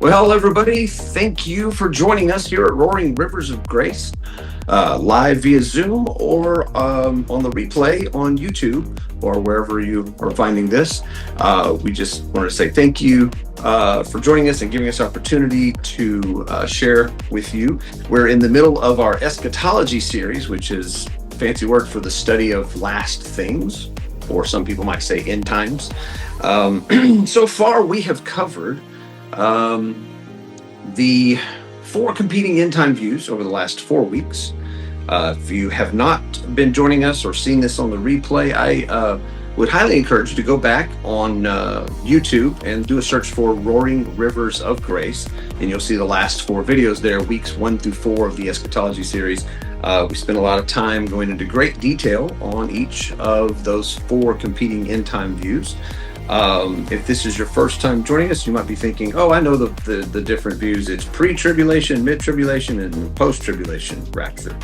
Well, everybody, thank you for joining us here at Roaring Rivers of Grace, live via Zoom or on the replay on YouTube or wherever you are finding this. We just want to say thank you for joining us and giving us opportunity to share with you. We're in the middle of our Eschatology series, which is a fancy word for the study of last things, or some people might say end times. So far, we have covered the four competing end time views over the last 4 weeks. If you have not been joining us or seen this on the replay, I would highly encourage you to go back on YouTube and do a search for Roaring Rivers of Grace, and you'll see the last four videos there, weeks 1 through 4 of the Eschatology series. We spent a lot of time going into great detail on each of those four competing end time views. If this is your first time joining us, you might be thinking, oh, I know the different views. It's pre-tribulation, mid-tribulation, and post-tribulation rapture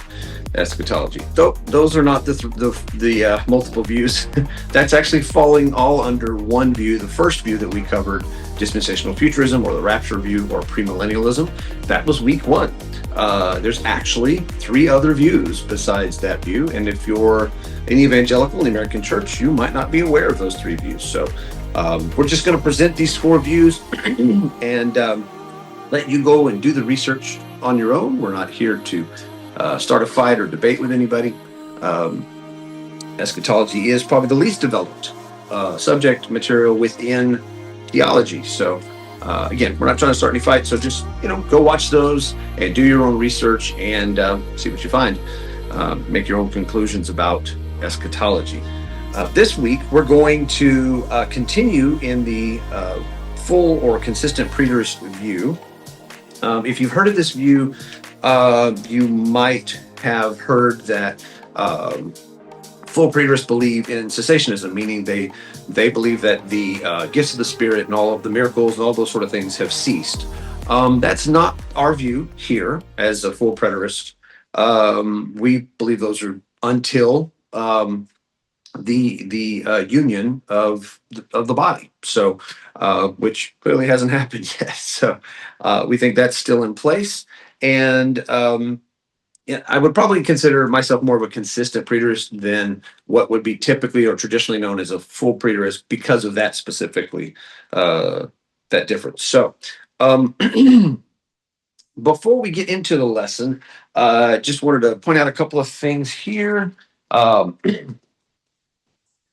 eschatology. Those are not the multiple views. That's actually falling all under one view. The first view that we covered, dispensational futurism or the rapture view or premillennialism, that was week 1. There's actually 3 other views besides that view, and if you're an evangelical in the American church, you might not be aware of those 3 views. So we're just going to present these 4 views and let you go and do the research on your own. We're not here to start a fight or debate with anybody. Eschatology is probably the least developed subject material within theology. So again, we're not trying to start any fights. So just go watch those and do your own research and see what you find. Make your own conclusions about eschatology. This week, we're going to continue in the full or consistent preterist view. If you've heard of this view, you might have heard that full preterists believe in cessationism, meaning they believe that the gifts of the Spirit and all of the miracles and all those sort of things have ceased. That's not our view here as a full preterist. We believe those are until the union of the body, so which clearly hasn't happened yet. So we think that's still in place, and I would probably consider myself more of a consistent preterist than what would be typically or traditionally known as a full preterist because of that specifically, that difference. So before we get into the lesson, just wanted to point out a couple of things here.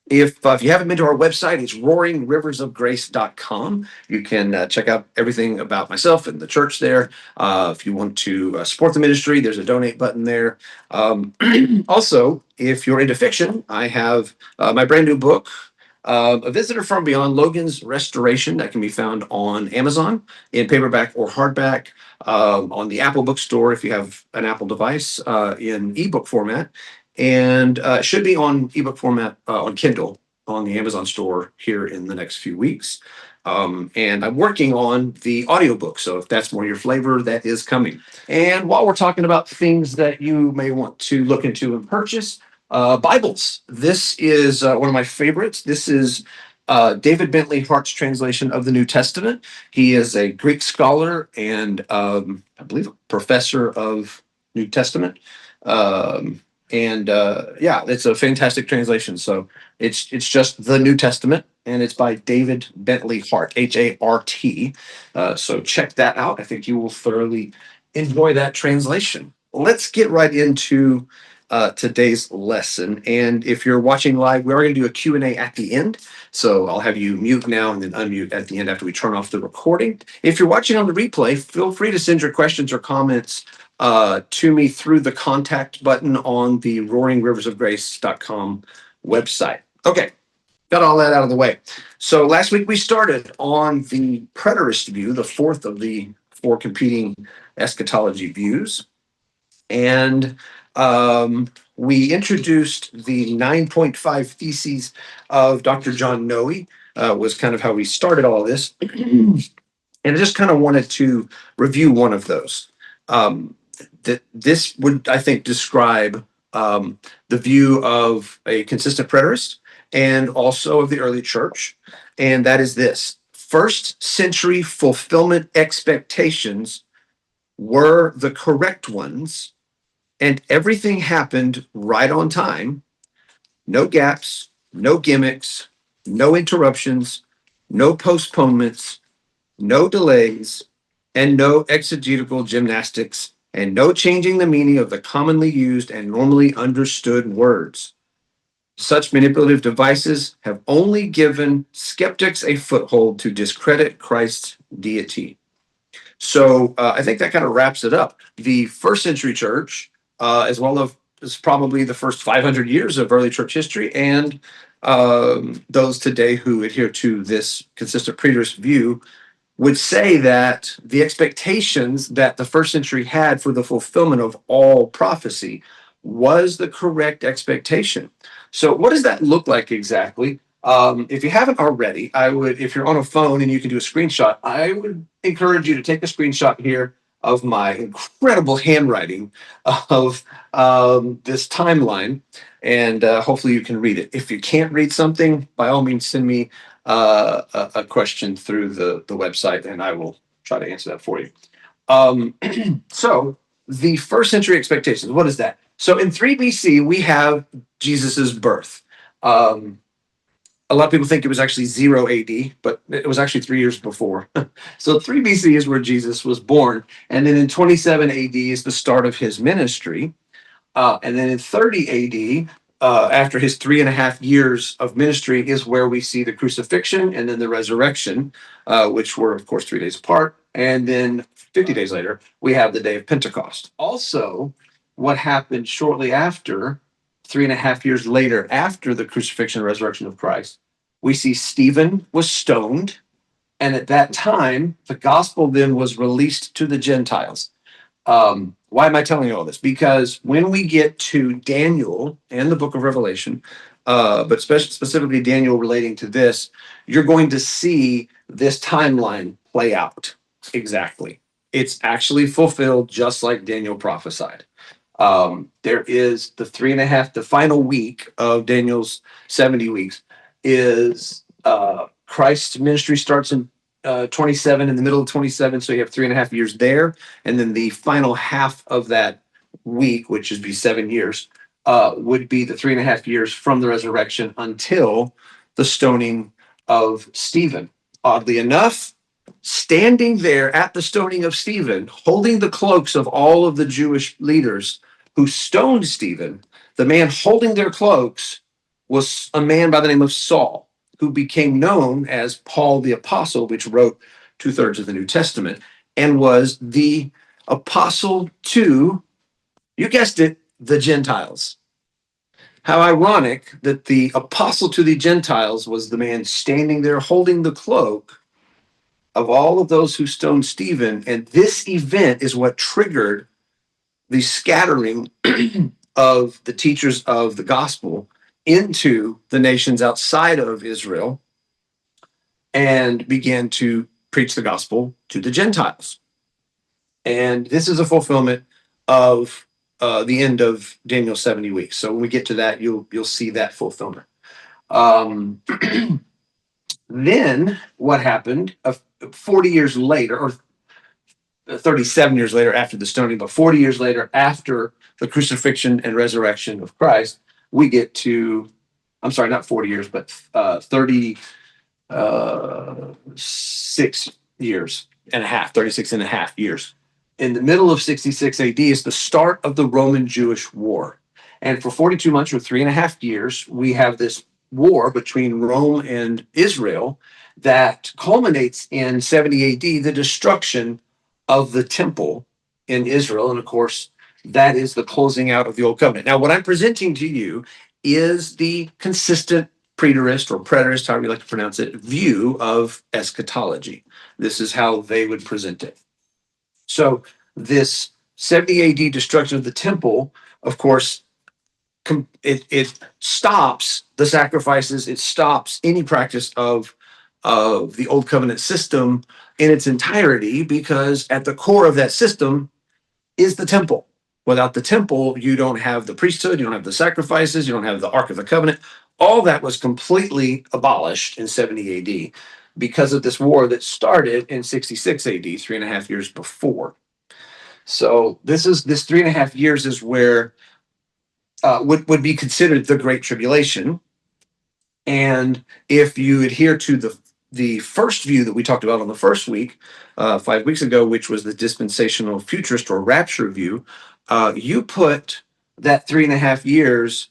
If you haven't been to our website, it's roaringriversofgrace.com. You can check out everything about myself and the church there. If you want to support the ministry, there's a donate button there. Also, if you're into fiction, I have my brand new book, A Visitor from Beyond, Logan's Restoration, that can be found on Amazon in paperback or hardback, on the Apple bookstore if you have an Apple device, in ebook format. And it should be on ebook format on Kindle on the Amazon store here in the next few weeks. And I'm working on the audiobook, so if that's more your flavor, that is coming. And while we're talking about things that you may want to look into and purchase, Bibles. This is one of my favorites. This is David Bentley Hart's translation of the New Testament. He is a Greek scholar and I believe a professor of New Testament. Yeah, it's a fantastic translation. So it's just the New Testament, and it's by David Bentley Hart, H-A-R-T. So check that out. I think you will thoroughly enjoy that translation. Let's get right into today's lesson. And if you're watching live, we are going to do a Q&A at the end. So I'll have you mute now and then unmute at the end after we turn off the recording. If you're watching on the replay, feel free to send your questions or comments to me through the contact button on the roaringriversofgrace.com website. Okay, got all that out of the way. So last week we started on the preterist view, the fourth of the 4 competing eschatology views. And we introduced the 9.5 theses of Dr. John Noe, was kind of how we started all this. And I just kind of wanted to review one of those. That this would, I think, describe the view of a consistent preterist and also of the early church. And that is this: first century fulfillment expectations were the correct ones, and everything happened right on time. No gaps, no gimmicks, no interruptions, no postponements, no delays, and no exegetical gymnastics, and no changing the meaning of the commonly used and normally understood words. Such manipulative devices have only given skeptics a foothold to discredit Christ's deity. So I think that kind of wraps it up. The first century church, as well as probably the first 500 years of early church history, and those today who adhere to this consistent preterist view, would say that the expectations that the first century had for the fulfillment of all prophecy was the correct expectation. So, what does that look like exactly? If you haven't already, I would, if you're on a phone and you can do a screenshot, I would encourage you to take a screenshot here of my incredible handwriting of this timeline, and hopefully you can read it. If you can't read something, by all means, send me a question through the website, and I will try to answer that for you. So, the first century expectations, what is that? So, in 3 BC, we have Jesus's birth. A lot of people think it was actually 0 AD, but it was actually 3 years before. So 3 BC is where Jesus was born. And then in 27 AD is the start of his ministry. And then in 30 AD, after his 3.5 years of ministry, is where we see the crucifixion and then the resurrection, which were, of course, 3 days apart. And then 50 days later, we have the day of Pentecost. Also, what happened shortly after, 3.5 years later, after the crucifixion and resurrection of Christ, we see Stephen was stoned. And at that time, the gospel then was released to the Gentiles. Why am I telling you all this? Because when we get to Daniel and the book of Revelation, but specifically Daniel relating to this, you're going to see this timeline play out exactly. It's actually fulfilled just like Daniel prophesied. There is the final week of Daniel's 70 weeks is Christ's ministry starts in 27, in the middle of 27, so you have 3.5 years there, and then the final half of that week, which would be 7 years, would be the 3.5 years from the resurrection until the stoning of Stephen. Oddly enough, standing there at the stoning of Stephen, holding the cloaks of all of the Jewish leaders who stoned Stephen, the man holding their cloaks was a man by the name of Saul, who became known as Paul the Apostle, which wrote 2/3 of the New Testament, and was the apostle to, you guessed it, the Gentiles. How ironic that the apostle to the Gentiles was the man standing there holding the cloak of all of those who stoned Stephen. And this event is what triggered the scattering of the teachers of the gospel into the nations outside of Israel and began to preach the gospel to the Gentiles. And this is a fulfillment of the end of Daniel's 70 weeks. So when we get to that, you'll see that fulfillment. Then what happened 40 years later, or 37 years later after the stoning, but 40 years later after the crucifixion and resurrection of Christ, we get to, I'm sorry, not 40 years, but 36 years and a half, 36 and a half years. In the middle of 66 AD is the start of the Roman-Jewish War. And for 42 months or 3.5 years, we have this war between Rome and Israel that culminates in 70 AD, the destruction of the temple in Israel. And of course, that is the closing out of the Old Covenant. Now, what I'm presenting to you is the consistent preterist or preterist, however you like to pronounce it, view of eschatology. This is how they would present it. So this 70 AD destruction of the temple, of course, it stops the sacrifices. It stops any practice of the Old Covenant system in its entirety, because at the core of that system is the temple. Without the temple, you don't have the priesthood, you don't have the sacrifices, you don't have the Ark of the Covenant. All that was completely abolished in 70 AD. because of this war that started in 66 AD, 3.5 years before. So this 3.5 years is where would be considered the Great Tribulation. And if you adhere to the first view that we talked about on the first week, 5 weeks ago, which was the dispensational futurist or rapture view, you put that 3.5 years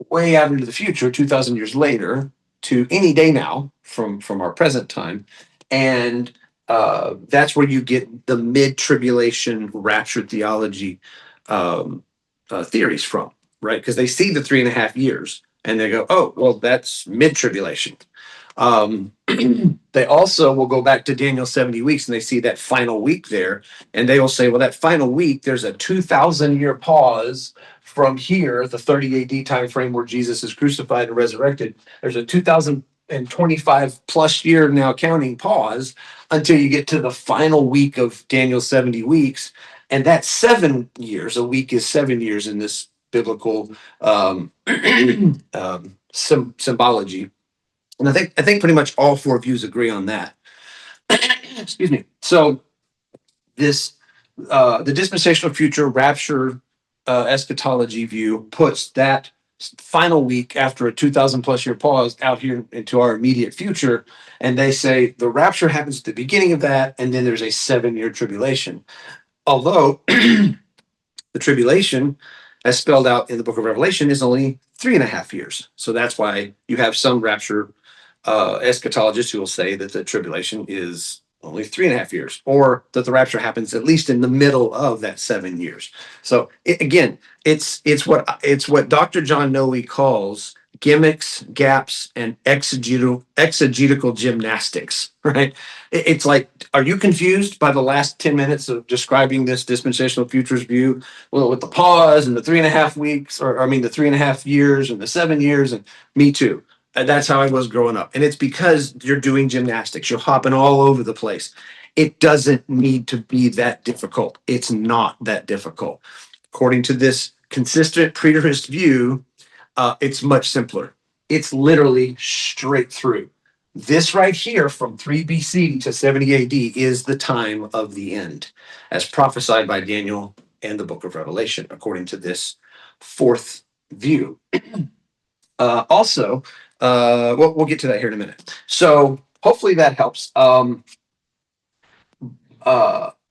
way out into the future, 2,000 years later, to any day now from our present time, and that's where you get the mid-tribulation rapture theology um, theories from, right? Because they see the 3.5 years and they go, oh, well, that's mid tribulation. They also will go back to Daniel's 70 weeks and they see that final week there. And they will say, well, that final week, there's a 2,000 year pause from here, the 30 AD time frame where Jesus is crucified and resurrected. There's a 2025 plus year now counting pause until you get to the final week of Daniel's 70 weeks. And that's 7 years. A week is 7 years in this biblical symbology. And I think pretty much all four views agree on that. Excuse me. So this the dispensational future rapture eschatology view puts that final week after a 2,000 plus year pause out here into our immediate future, and they say the rapture happens at the beginning of that, and then there's a 7 year tribulation. Although the tribulation, as spelled out in the book of Revelation, is only 3.5 years. So that's why you have some rapture eschatologists who will say that the tribulation is only 3.5 years, or that the rapture happens at least in the middle of that 7 years. So again, it's what Dr. John Noe calls gimmicks, gaps, and exegetical gymnastics. Right? It's like, are you confused by the last 10 minutes of describing this dispensational futures view? Well, with the pause and the 3.5 weeks, or I mean, the 3.5 years and the 7 years, and me too. And that's how I was growing up. And it's because you're doing gymnastics. You're hopping all over the place. It doesn't need to be that difficult. It's not that difficult. According to this consistent preterist view, it's much simpler. It's literally straight through. This right here from 3 BC to 70 AD is the time of the end, as prophesied by Daniel and the book of Revelation, according to this fourth view. Also, we'll get to that here in a minute. So hopefully that helps.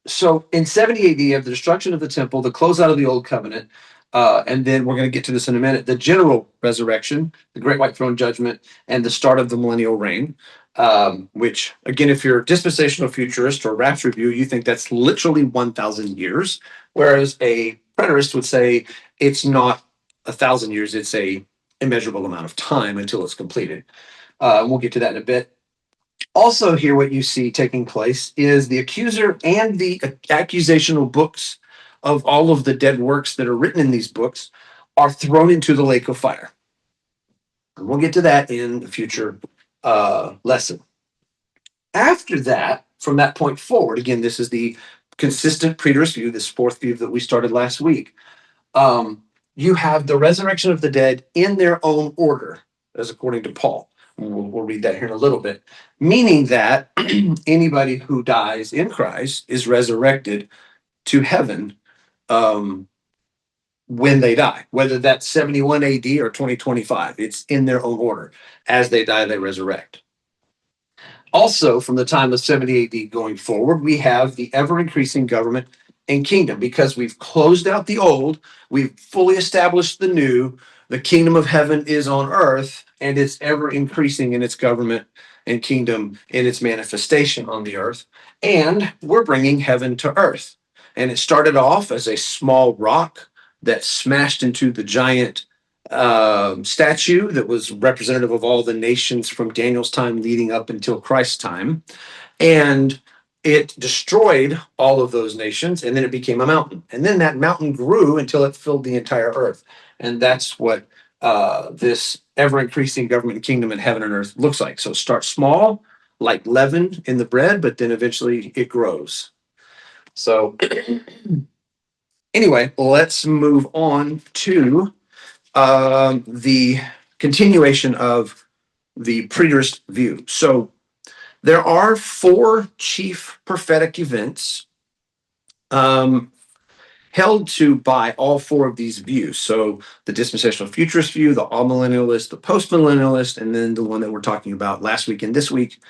So in 70 AD, you have the destruction of the temple, the closeout of the old covenant, and then we're going to get to this in a minute, the general resurrection, the great white throne judgment, and the start of the millennial reign, which, again, if you're a dispensational futurist or rapture view, you think that's literally 1,000 years, whereas a preterist would say it's not 1,000 years, it's a immeasurable amount of time until it's completed. We'll get to that in a bit. Also, here what you see taking place is the accuser and the accusational books of all of the dead works that are written in these books are thrown into the lake of fire. And we'll get to that in a future lesson. After that, from that point forward, again, this is the consistent preterist view, this fourth view that we started last week. You have the resurrection of the dead in their own order, as according to Paul. We'll read that here in a little bit, meaning that anybody who dies in Christ is resurrected to heaven when they die, whether that's 71 AD or 2025. It's in their own order. As they die, they resurrect. Also, from the time of 70 AD going forward, we have the ever-increasing government and kingdom, because we've closed out the old, we've fully established the new, the kingdom of heaven is on earth, and it's ever increasing in its government and kingdom in its manifestation on the earth. And we're bringing heaven to earth. And it started off as a small rock that smashed into the giant statue that was representative of all the nations from Daniel's time leading up until Christ's time. And it destroyed all of those nations, and then it became a mountain. And then that mountain grew until it filled the entire earth. And that's what this ever-increasing government, kingdom, and heaven and earth looks like. So it starts small, like leaven in the bread, but then eventually it grows. So anyway, let's move on to the continuation of the preterist view. So There are four chief prophetic events um, held to by all four of these views. So the dispensational futurist view, the amillennialist, the postmillennialist, and then the one that we're talking about last week and this week,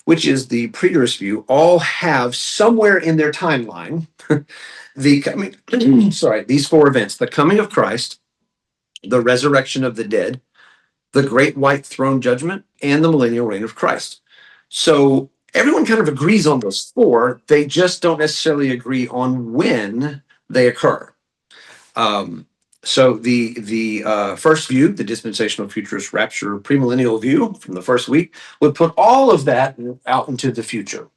which is the preterist view, all have somewhere in their timeline the coming, sorry, these four events: the coming of Christ, the resurrection of the dead, the great white throne judgment, and the millennial reign of Christ. So everyone kind of agrees on those four. They just don't necessarily agree on when they occur. Um, so the first view, the dispensational futurist rapture premillennial view from the first week, would put all of that out into the future.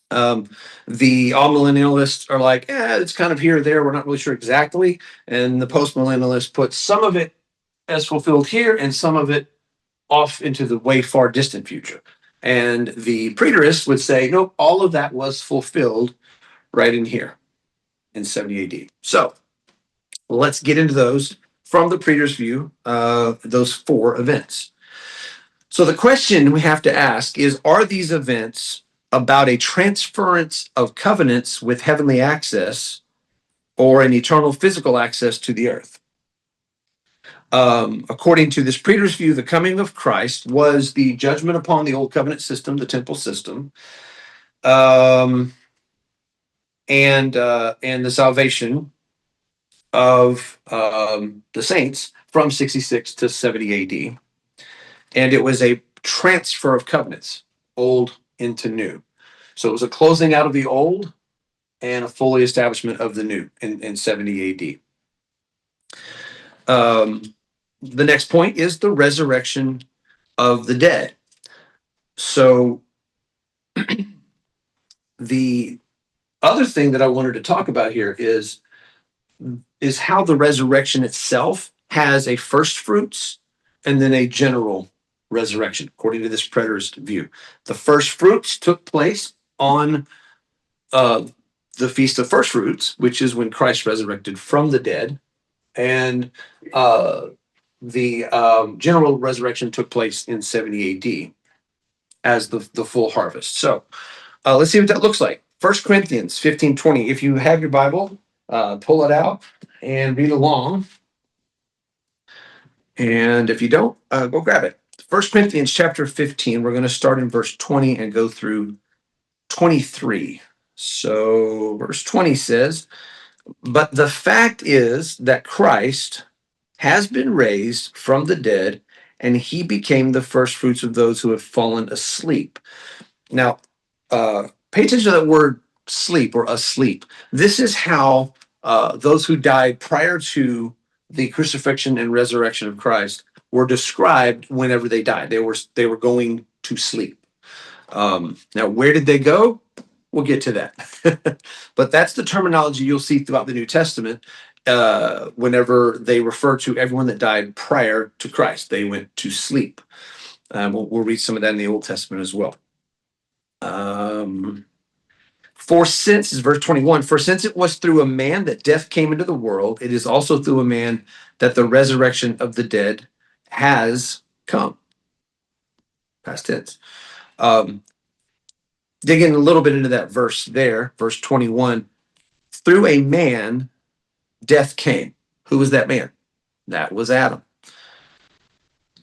Um, the all millennialists are like, it's kind of here or there. We're not really sure exactly. And the post millennialists put some of it as fulfilled here and some of it off into the way far distant future. And the preterists would say, nope, all of that was fulfilled right in here in 70 AD. So let's get into those from the preterist view, those four events. So the question we have to ask is, are these events about a transference of covenants with heavenly access or an eternal physical access to the earth? According to this preterist view, the coming of Christ was the judgment upon the old covenant system, the temple system, and the salvation of the saints from 66 to 70 AD. And it was a transfer of covenants, old into new. So it was a closing out of the old and a fully establishment of the new in 70 AD. The next point is the resurrection of the dead. So the other thing that I wanted to talk about here is how the resurrection itself has a first fruits and then a general resurrection, according to this preterist view. The first fruits took place on the Feast of First Fruits, which is when Christ resurrected from the dead, and the general resurrection took place in 70 AD as the full harvest. So let's see what that looks like. 1 Corinthians 15:20. If you have your Bible, pull it out and read along. And if you don't, go grab it. 1 Corinthians chapter 15, we're going to start in verse 20 and go through 23. So verse 20 says, "But the fact is that Christ has been raised from the dead, and he became the first fruits of those who have fallen asleep." Now, pay attention to that word sleep or asleep. This is how those who died prior to the crucifixion and resurrection of Christ were described whenever they died. They were going to sleep. Now, where did they go? We'll get to that. But that's the terminology you'll see throughout the New Testament whenever they refer to everyone that died prior to Christ. They went to sleep. We'll read some of that in the Old Testament as well. For since, is verse 21, for since it was through a man that death came into the world, it is also through a man that the resurrection of the dead has come. Past tense. Digging a little bit into that verse there, verse 21, through a man, death came. Who was that man? That was Adam.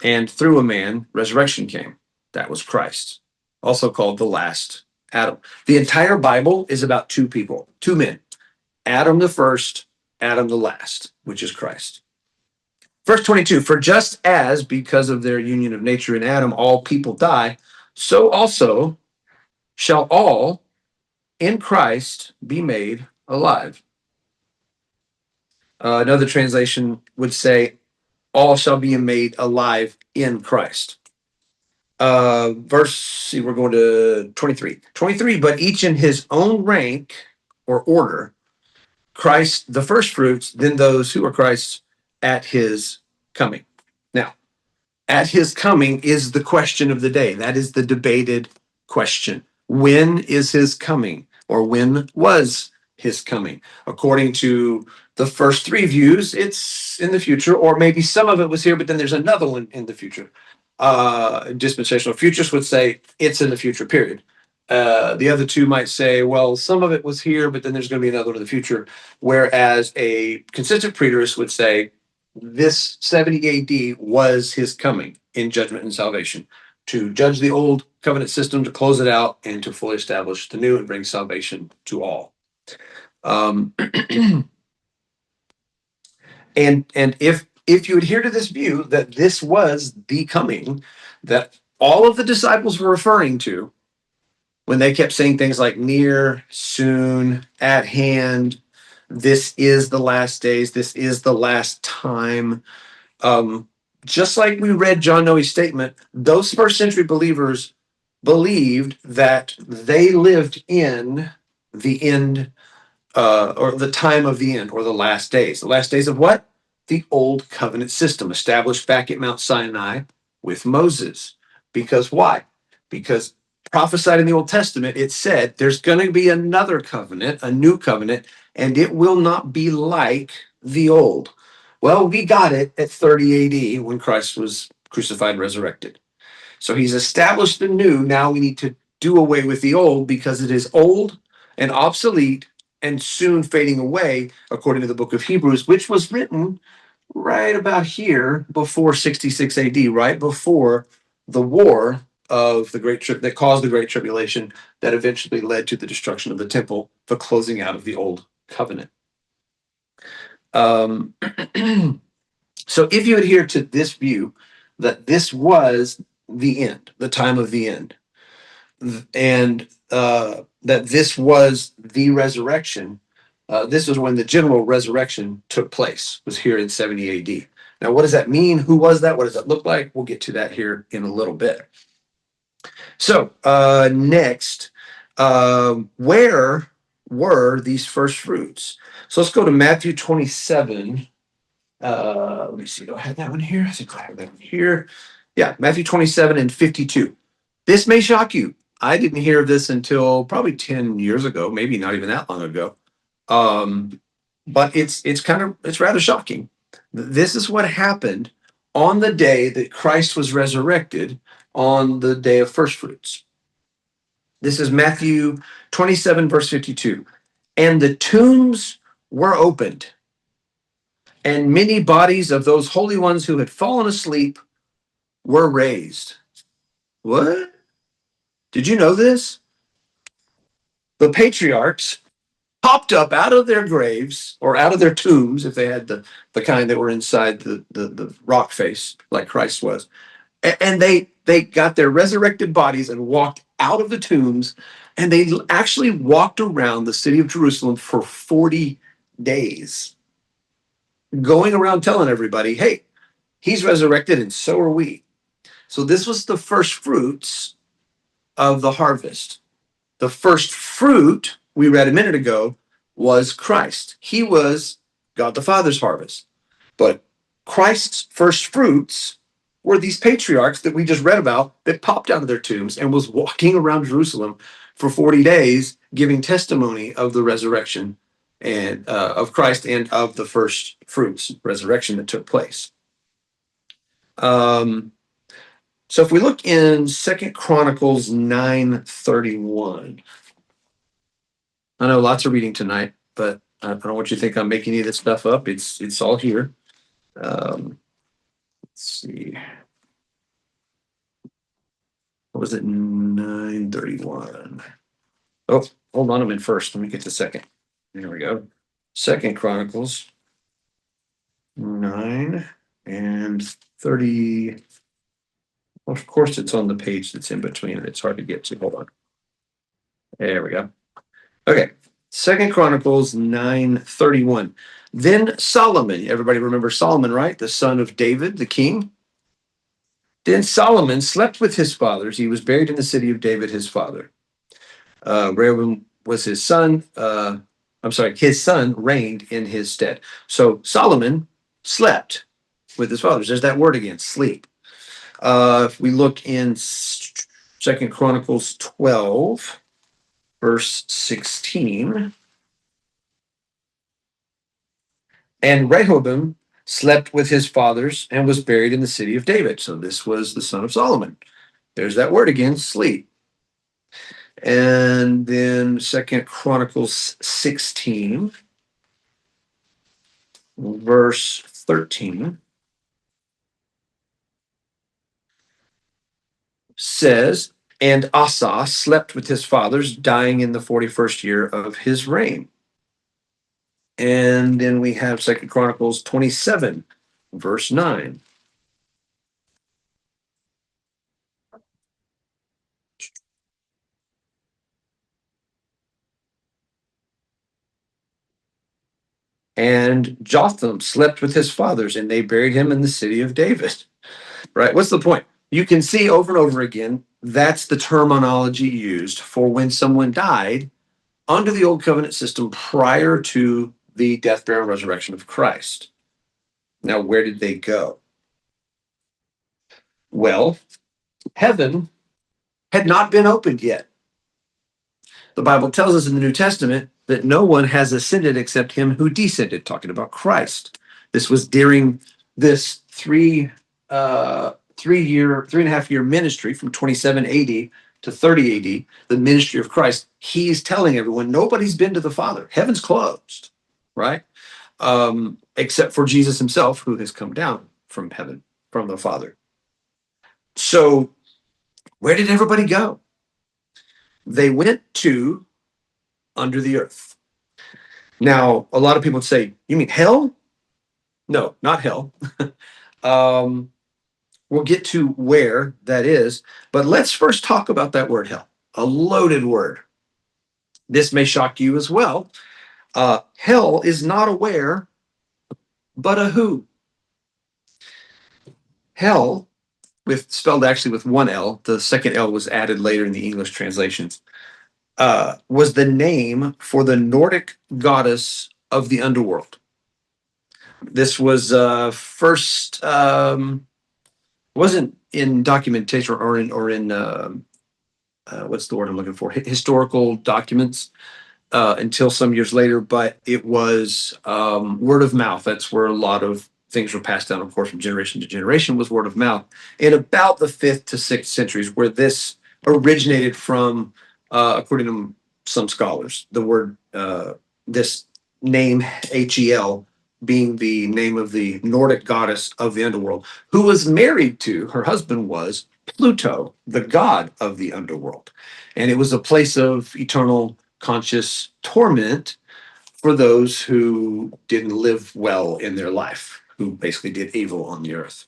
And through a man, resurrection came. That was Christ, also called the last Adam. The entire Bible is about two people, two men, Adam the first, Adam the last, which is Christ. Verse 22, for just as because of their union of nature in Adam, all people die, so also shall all in Christ be made alive. Another translation would say, all shall be made alive in Christ. We're going to 23. 23, but each in his own rank or order, Christ, the first fruits, then those who are Christ's at his coming. Now, at his coming is the question of the day. That is the debated question. When is his coming? Or when was his coming? According to the first three views, it's in the future, or maybe some of it was here, but then there's another one in the future. Dispensational futurists would say it's in the future period. The other two might say, well, some of it was here, but then there's going to be another one in the future. Whereas a consistent preterist would say this 70 AD was his coming in judgment and salvation to judge the old covenant system, to close it out, and to fully establish the new and bring salvation to all. Um, and if you adhere to this view that this was the coming that all of the disciples were referring to when they kept saying things like near, soon, at hand, this is the last days, this is the last time. Um, just like we read John Noe's statement, those first century believers believed that they lived in the end, or the time of the end, or the last days. The last days of what? The old covenant system established back at Mount Sinai with Moses. Because why? Because prophesied in the Old Testament, it said there's going to be another covenant, a new covenant, and it will not be like the old. Well, we got it at 30 AD when Christ was crucified and resurrected. So he's established the new. Now we need to do away with the old because it is old and obsolete and soon fading away, according to the book of Hebrews, which was written right about here before 66 AD, right before the war of the great trip that caused the great tribulation that eventually led to the destruction of the temple, the closing out of the old covenant. Um, so if you adhere to this view that this was the end, the time of the end, and that this was the resurrection, this was when the general resurrection took place, was here in 70 AD. Now, what does that mean? Who was that? What does that look like? We'll get to that here in a little bit. So next, where were these first fruits? So let's go to Matthew 27. Let me see. Do I have that one here? I think I have that one here. Yeah, Matthew 27 and 52. This may shock you. I didn't hear of this until probably 10 years ago, maybe not even that long ago. But it's rather shocking. This is what happened on the day that Christ was resurrected, on the day of first fruits. This is Matthew 27, verse 52. And the tombs were opened, and many bodies of those holy ones who had fallen asleep were raised. What? Did you know this? The patriarchs popped up out of their graves or out of their tombs, if they had the kind that were inside the rock face, like Christ was. And they got their resurrected bodies and walked out of the tombs, and they actually walked around the city of Jerusalem for 40 days, going around telling everybody, hey, he's resurrected and so are we. So this was the first fruits of the harvest. The first fruit we read a minute ago was Christ. He was God the Father's harvest. But Christ's first fruits were these patriarchs that we just read about that popped out of their tombs and was walking around Jerusalem for 40 days, giving testimony of the resurrection and of Christ and of the first fruits resurrection that took place. So if we look in 2 Chronicles 9:31, I know lots of reading tonight, but I don't want you to think I'm making any of this stuff up. It's all here. Let's see. What was it? 9:31. Oh, hold on. I'm in first. Let me get to second. There we go. 2 Chronicles 9 and 30. Well, of course, it's on the page that's in between it. It's hard to get to. Hold on. There we go. Okay. 2 Chronicles 9:31. Then Solomon, everybody remember Solomon, right? The son of David, the king. Then Solomon slept with his fathers. He was buried in the city of David, his father. Rehoboam was his son. His son reigned in his stead. So Solomon slept with his fathers. There's that word again, sleep. If we look in 2 Chronicles 12, verse 16. And Rehoboam slept with his fathers, and was buried in the city of David. So this was the son of Solomon. There's that word again, sleep. And then Second Chronicles 16, verse 13 says, and Asa slept with his fathers, dying in the 41st year of his reign. And then we have Second Chronicles 27, verse 9. And Jotham slept with his fathers, and they buried him in the city of David. Right? What's the point? You can see over and over again that's the terminology used for when someone died under the old covenant system prior to the death, burial, and resurrection of Christ. Now, where did they go? Well, heaven had not been opened yet. The Bible tells us in the New Testament that no one has ascended except him who descended, talking about Christ. This was during this 3.5 year ministry from 27 AD to 30 AD, the ministry of Christ. He's telling everyone nobody's been to the Father. Heaven's closed, right? Except for Jesus himself, who has come down from heaven, from the Father. So, where did everybody go? They went to under the earth. Now, a lot of people would say, you mean hell? No, not hell. um, we'll get to where that is, but let's first talk about that word hell, a loaded word. This may shock you as well. Hell is not a where, but a who. Hell, with spelled actually with one L, the second L was added later in the English translations, was the name for the Nordic goddess of the underworld. This was first wasn't in documentation or in what's the word I'm looking for, historical documents until some years later, but it was word of mouth. That's where a lot of things were passed down, of course, from generation to generation, was word of mouth. In about the 5th to 6th centuries, where this originated from, according to some scholars, the word, this name, Hel, being the name of the Nordic goddess of the underworld, who was married to, her husband was Pluto, the god of the underworld. And it was a place of eternal conscious torment for those who didn't live well in their life, who basically did evil on the earth.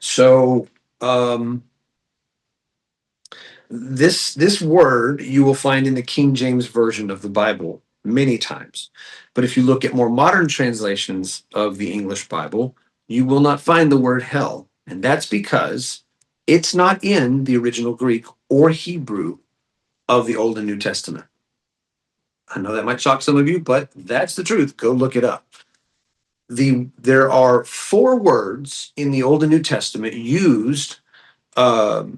So this word you will find in the King James Version of the Bible many times. But if you look at more modern translations of the English Bible, you will not find the word hell. And that's because it's not in the original Greek or Hebrew of the Old and New Testament. I know that might shock some of you, but that's the truth. Go look it up. There are 4 words in the Old and New Testament used that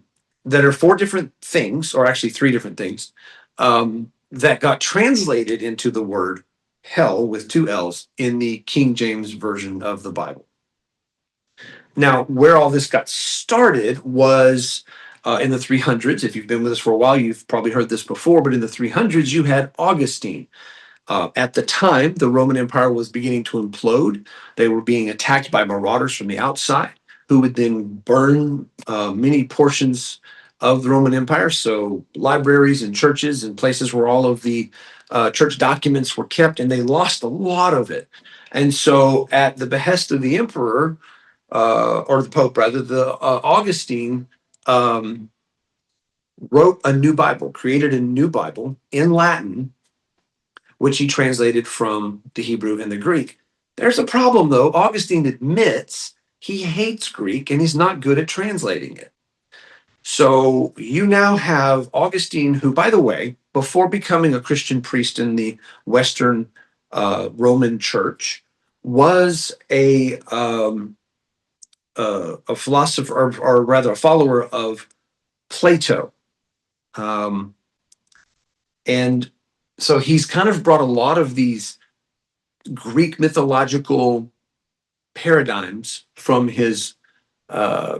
are 4 different things, or actually 3 different things, that got translated into the word hell with 2 L's in the King James Version of the Bible. Now, where all this got started was in the 300s. If you've been with us for a while, you've probably heard this before, but in the 300s, you had Augustine. At the time, the Roman Empire was beginning to implode. They were being attacked by marauders from the outside, who would then burn many portions of the Roman Empire. So libraries and churches and places where all of the church documents were kept, and they lost a lot of it. And so at the behest of the emperor, or the Pope rather, the Augustine wrote a new Bible, created a new Bible in Latin, which he translated from the Hebrew and the Greek. There's a problem, though. Augustine admits he hates Greek and he's not good at translating it. So you now have Augustine, who, by the way, before becoming a Christian priest in the Western Roman Church, was a philosopher, or rather a follower of Plato. And so he's kind of brought a lot of these Greek mythological paradigms from his uh,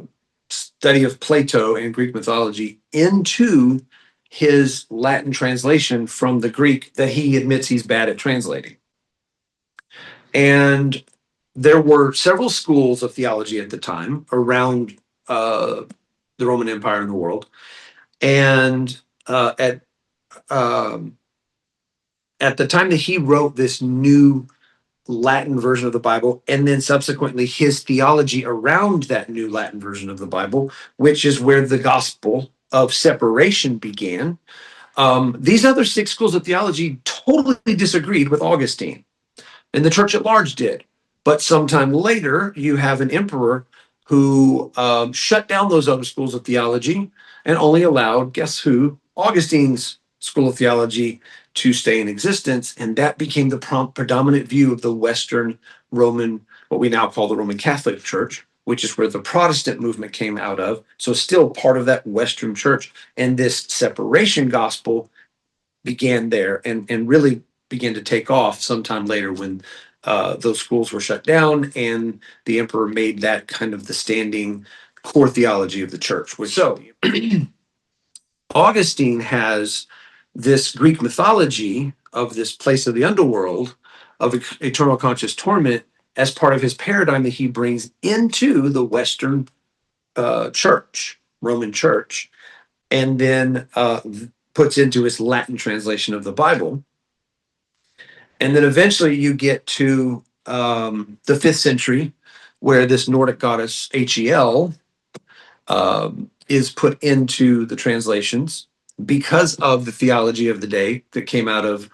study of Plato and Greek mythology into his Latin translation from the Greek that he admits he's bad at translating. And there were several schools of theology at the time around the Roman Empire and the world. And um, at the time that he wrote this new Latin version of the Bible, and then subsequently his theology around that new Latin version of the Bible, which is where the gospel of separation began. These other six schools of theology totally disagreed with Augustine, and the church at large did. But sometime later, you have an emperor who shut down those other schools of theology and only allowed, guess who, Augustine's school of theology to stay in existence. And that became the predominant view of the Western Roman, what we now call the Roman Catholic Church, which is where the Protestant movement came out of. So still part of that Western church. And this separation gospel began there and really began to take off sometime later when those schools were shut down and the emperor made that kind of the standing core theology of the church. So Augustine has this Greek mythology of this place of the underworld of eternal conscious torment as part of his paradigm that he brings into the Western church, Roman church, and then puts into his Latin translation of the Bible. And then eventually you get to the 5th century, where this Nordic goddess Hel is put into the translations because of the theology of the day that came out of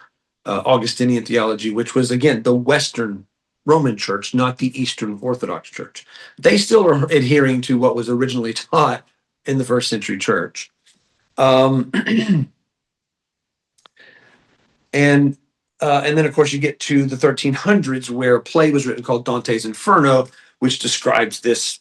Augustinian theology, which was, again, the Western Roman Church, not the Eastern Orthodox Church. They still are adhering to what was originally taught in the 1st century church. And then, of course, you get to the 1300s, where a play was written called Dante's Inferno, which describes this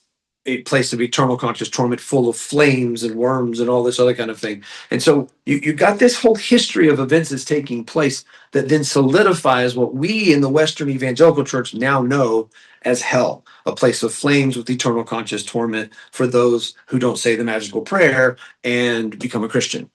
a place of eternal conscious torment full of flames and worms and all this other kind of thing. And so you got this whole history of events that's taking place that then solidifies what we in the Western Evangelical Church now know as hell, a place of flames with eternal conscious torment for those who don't say the magical prayer and become a Christian.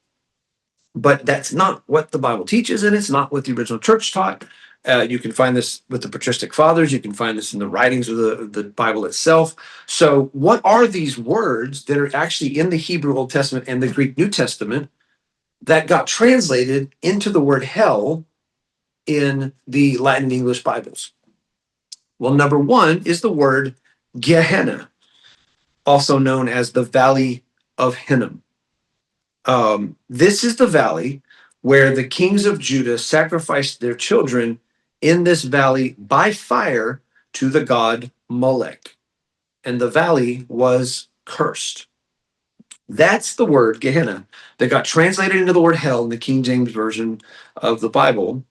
But that's not what the Bible teaches, and it's not what the original church taught. You can find this with the patristic fathers. You can find this in the writings of the Bible itself. So what are these words that are actually in the Hebrew Old Testament and the Greek New Testament that got translated into the word hell in the Latin and English Bibles? Well, number one is the word Gehenna, also known as the Valley of Hinnom. This is the valley where the kings of Judah sacrificed their children in this valley by fire to the god Molech. And the valley was cursed. That's the word Gehenna that got translated into the word hell in the King James Version of the Bible,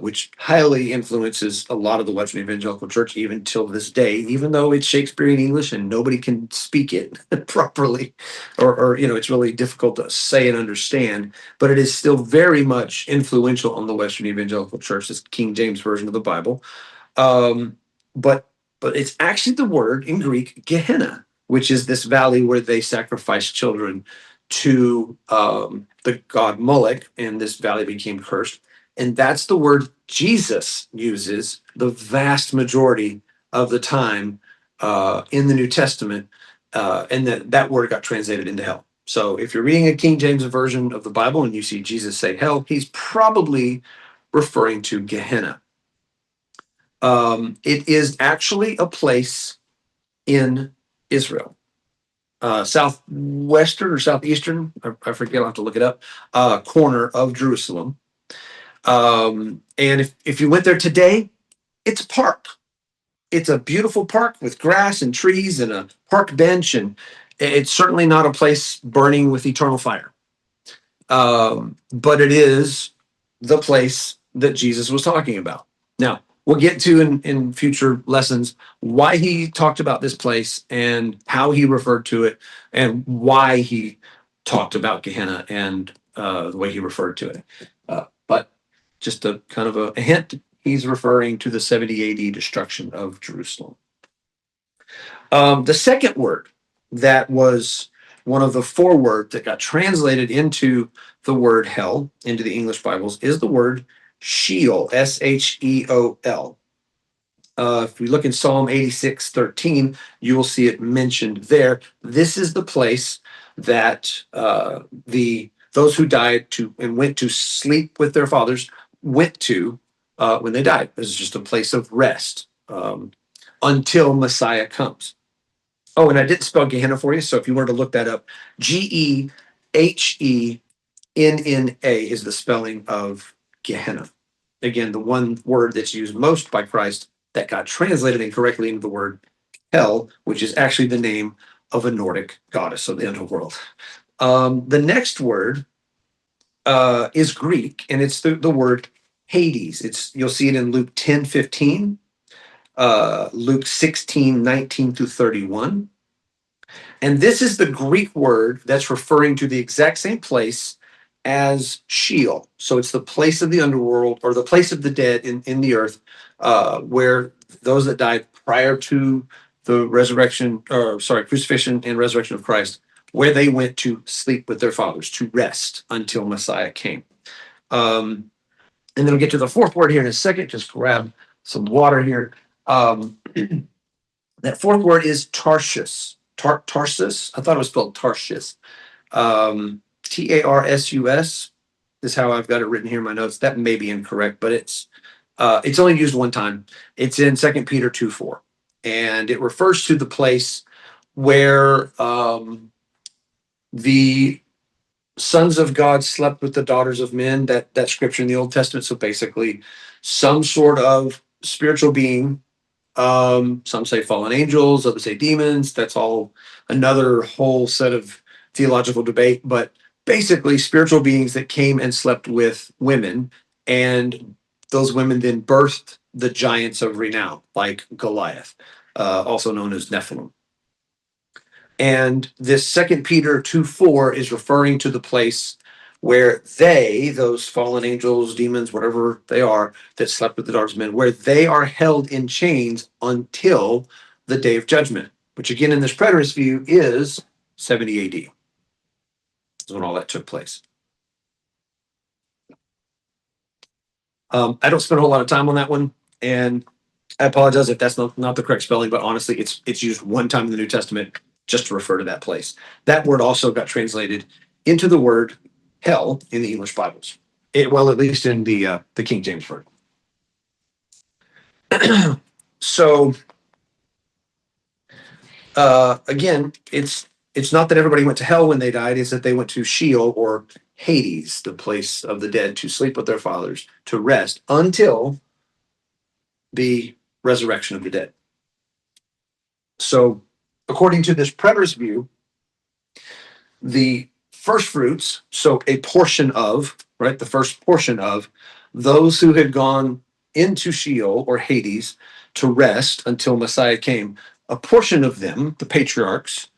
which highly influences a lot of the Western Evangelical Church even till this day, even though it's Shakespearean English and nobody can speak it properly, or it's really difficult to say and understand, but it is still very much influential on the Western Evangelical Church, this King James Version of the Bible. But it's actually the word in Greek, Gehenna, which is this valley where they sacrifice children to the god Molech, and this valley became cursed. And that's the word Jesus uses the vast majority of the time in the New Testament, and that word got translated into hell. So if you're reading a King James version of the Bible and you see Jesus say hell, he's probably referring to Gehenna. It is actually a place in Israel, southwestern or southeastern, I forget, I'll have to look it up, corner of Jerusalem. And if you went there today, it's a park. It's a beautiful park with grass and trees and a park bench, and it's certainly not a place burning with eternal fire. But it is the place that Jesus was talking about. Now, we'll get to in future lessons why he talked about this place and how he referred to it and why he talked about Gehenna and the way he referred to it. But just a kind of a hint, he's referring to the 70 AD destruction of Jerusalem. The second word that was one of the four words that got translated into the word hell into the English Bibles is the word Sheol, Sheol. If we look in Psalm 86:13, you will see it mentioned there. This is the place that the those who died to and went to sleep with their fathers went to when they died. This is just a place of rest until Messiah comes. Oh, and I didn't spell Gehenna for you, so if you wanted to look that up, Gehenna is the spelling of Gehenna. Again, the one word that's used most by Christ that got translated incorrectly into the word hell, which is actually the name of a Nordic goddess of the underworld. The next word is Greek, and it's the word Hades. You'll see it in Luke 10:15, Luke 16:19 through 31. And this is the Greek word that's referring to the exact same place as Sheol. So it's the place of the underworld or the place of the dead in the earth, where those that died prior to the resurrection, or sorry, crucifixion and resurrection of Christ, where they went to sleep with their fathers, to rest until Messiah came. And then we'll get to the fourth word here in a second. Just grab some water here. That fourth word is Tarsus. Tarsus. I thought it was spelled Tarsus. Tarsus is how I've got it written here in my notes. That may be incorrect, but it's only used one time. It's in 2 Peter 2:4, and it refers to the place where the sons of God slept with the daughters of men. That scripture in the Old Testament. So basically, some sort of spiritual being. Some say fallen angels, others say demons. That's all another whole set of theological debate. But basically, spiritual beings that came and slept with women, and those women then birthed the giants of renown, like Goliath, also known as Nephilim. And this 2 Peter 2:4 is referring to the place where those fallen angels, demons, whatever they are, that slept with the daughters of men, where they are held in chains until the day of judgment, which again in this preterist view is 70 AD. Is when all that took place. I don't spend a whole lot of time on that one, and I apologize if that's not the correct spelling, but honestly, it's used one time in the New Testament just to refer to that place. That word also got translated into the word hell in the English Bibles. Well, at least in the King James Version. So again, it's not that everybody went to hell when they died; it's that they went to Sheol or Hades, the place of the dead, to sleep with their fathers, to rest until the resurrection of the dead. So, according to this preterist view, the first fruits, so a portion of, right, the first portion of those who had gone into Sheol or Hades to rest until Messiah came, a portion of them, the patriarchs,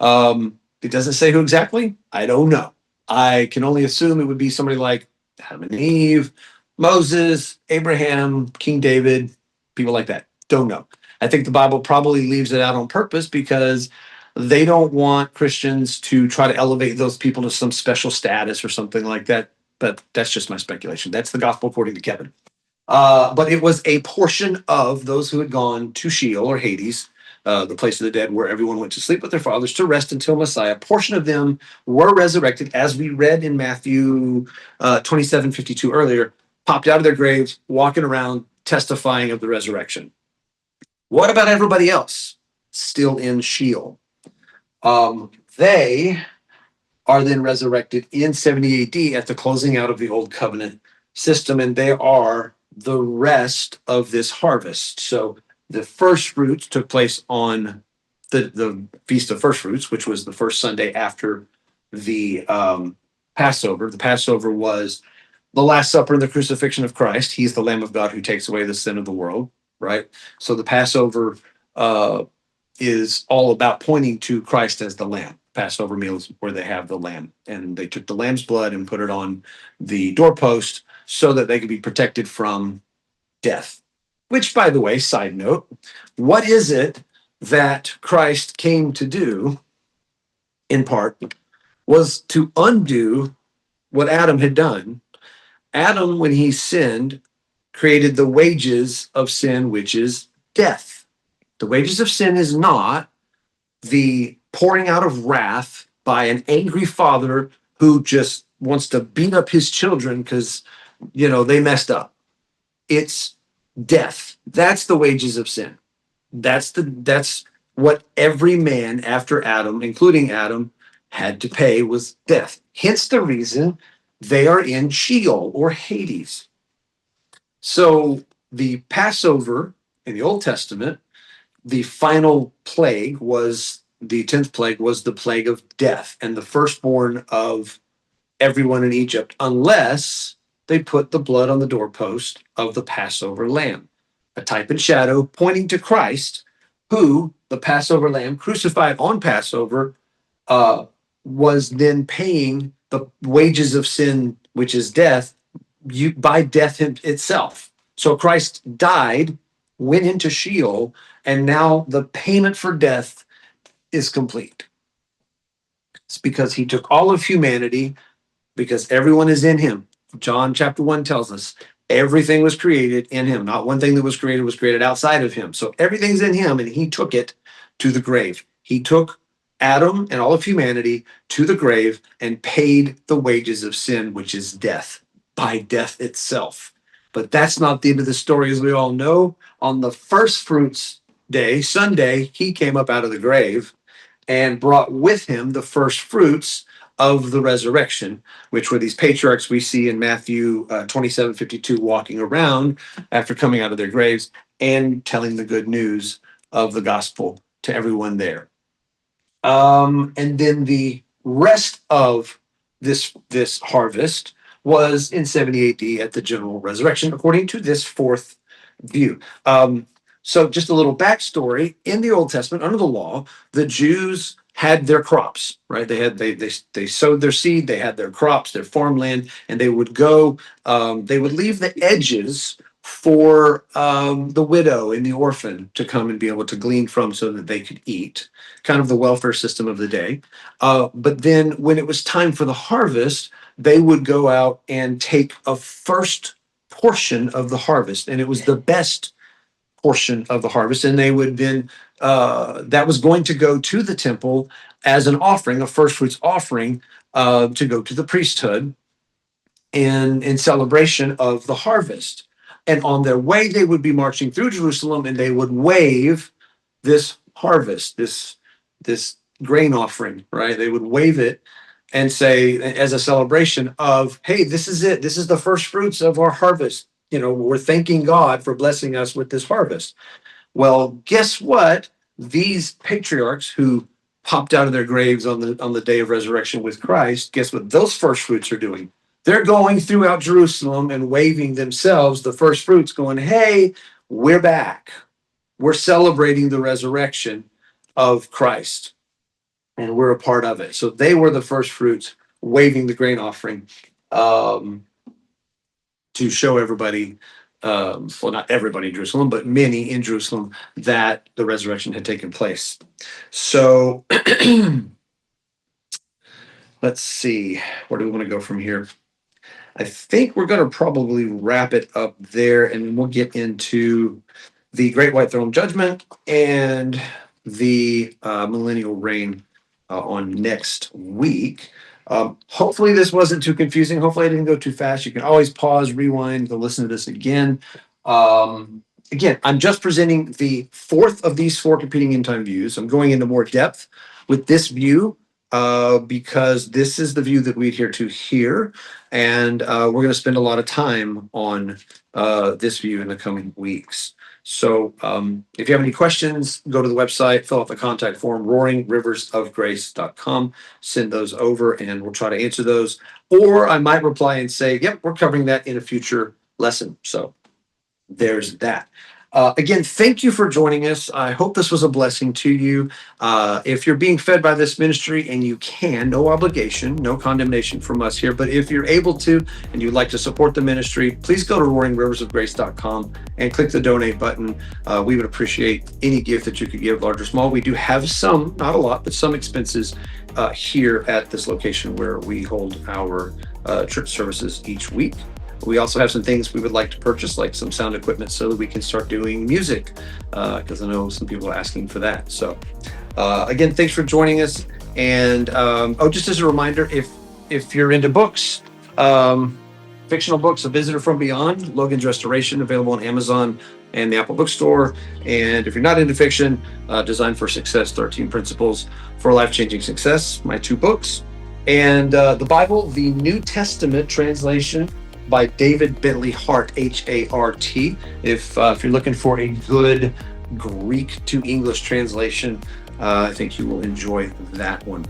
it doesn't say who exactly. I don't know. I can only assume it would be somebody like Adam and Eve, Moses, Abraham, King David, people like that. Don't know. I think the Bible probably leaves it out on purpose because they don't want Christians to try to elevate those people to some special status or something like that. But that's just my speculation. That's the gospel according to Kevin. But it was a portion of those who had gone to Sheol or Hades, the place of the dead, where everyone went to sleep with their fathers to rest until Messiah. A portion of them were resurrected, as we read in Matthew 27:52 earlier, popped out of their graves, walking around, testifying of the resurrection. What about everybody else still in Sheol? They are then resurrected in 70 AD at the closing out of the Old Covenant system, and they are the rest of this harvest. So the first fruits took place on the Feast of First Fruits, which was the first Sunday after the Passover. The Passover was the Last Supper and the crucifixion of Christ. He's the Lamb of God who takes away the sin of the world, right? So the Passover is all about pointing to Christ as the Lamb. Passover meals where they have the lamb, and they took the lamb's blood and put it on the doorpost so that they could be protected from death. Which, by the way, side note, what is it that Christ came to do, in part, was to undo what Adam had done. Adam, when he sinned, created the wages of sin, which is death. The wages of sin is not the pouring out of wrath by an angry father who just wants to beat up his children because, they messed up. It's death. That's the wages of sin. That's what every man after Adam, including Adam, had to pay was death. Hence the reason they are in Sheol or Hades. So the Passover in the Old Testament, the final plague was the 10th plague was the plague of death and the firstborn of everyone in Egypt, unless they put the blood on the doorpost of the Passover lamb, a type and shadow pointing to Christ, who, the Passover lamb crucified on Passover, uh, was then paying the wages of sin, which is death, by death itself. So Christ died, went into Sheol, and now the payment for death is complete. It's because he took all of humanity, because everyone is in him. John chapter 1 tells us everything was created in him. Not one thing that was created outside of him. So everything's in him, and he took it to the grave. He took Adam and all of humanity to the grave and paid the wages of sin, which is death, by death itself. But that's not the end of the story, as we all know. On the first fruits day, Sunday, he came up out of the grave and brought with him the first fruits of the resurrection, which were these patriarchs we see in Matthew 27:52 walking around after coming out of their graves and telling the good news of the gospel to everyone there. And then the rest of this harvest was in 70 AD at the general resurrection, according to this fourth view. So just a little backstory: in the Old Testament, under the law, the Jews had their crops, right? They sowed their seed, they had their crops, their farmland, and they would go. They would leave the edges for the widow and the orphan to come and be able to glean from, so that they could eat. Kind of the welfare system of the day. But then, when it was time for the harvest, they would go out and take a first portion of the harvest, and it was the best portion of the harvest, and they would then that was going to go to the temple as an offering, a first fruits offering, to go to the priesthood in celebration of the harvest. And on their way, they would be marching through Jerusalem, and they would wave this harvest, this grain offering, right? They would wave it and say, as a celebration of, hey, this is it. This is the first fruits of our harvest. We're thanking God for blessing us with this harvest. Well, guess what? These patriarchs who popped out of their graves on the day of resurrection with Christ, guess what those first fruits are doing? They're going throughout Jerusalem and waving themselves, the first fruits, going, hey, we're back. We're celebrating the resurrection of Christ, and we're a part of it. So they were the first fruits, waving the grain offering, to show everybody, well, not everybody in Jerusalem, but many in Jerusalem, that the resurrection had taken place. So let's see, where do we want to go from here? I think we're going to probably wrap it up there, and then we'll get into the Great White Throne Judgment and the millennial reign on next week. Hopefully this wasn't too confusing. Hopefully I didn't go too fast. You can always pause, rewind, to listen to this again. Again, I'm just presenting the fourth of these four competing end time views. I'm going into more depth with this view because this is the view that we adhere to here. And we're going to spend a lot of time on this view in the coming weeks. So if you have any questions, go to the website, fill out the contact form, roaringriversofgrace.com, send those over, and we'll try to answer those. Or I might reply and say, yep, we're covering that in a future lesson. So there's that. Again, thank you for joining us. I hope this was a blessing to you. If you're being fed by this ministry and you can, no obligation, no condemnation from us here, but if you're able to and you'd like to support the ministry, please go to roaringriversofgrace.com and click the donate button. We would appreciate any gift that you could give, large or small. We do have some, not a lot, but some expenses here at this location where we hold our church services each week. We also have some things we would like to purchase, like some sound equipment, so that we can start doing music, because I know some people are asking for that. So, again, thanks for joining us. And just as a reminder, if you're into books, fictional books, A Visitor from Beyond, Logan's Restoration, available on Amazon and the Apple Bookstore. And if you're not into fiction, Design for Success, 13 Principles for Life-Changing Success, my 2 books. And the Bible, the New Testament translation by David Bentley Hart, H-A-R-T. If you're looking for a good Greek to English translation, I think you will enjoy that one.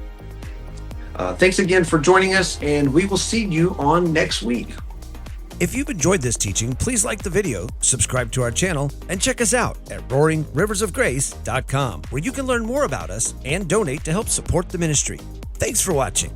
Thanks again for joining us, and we will see you on next week. If you've enjoyed this teaching, please like the video, subscribe to our channel, and check us out at roaringriversofgrace.com, where you can learn more about us and donate to help support the ministry. Thanks for watching.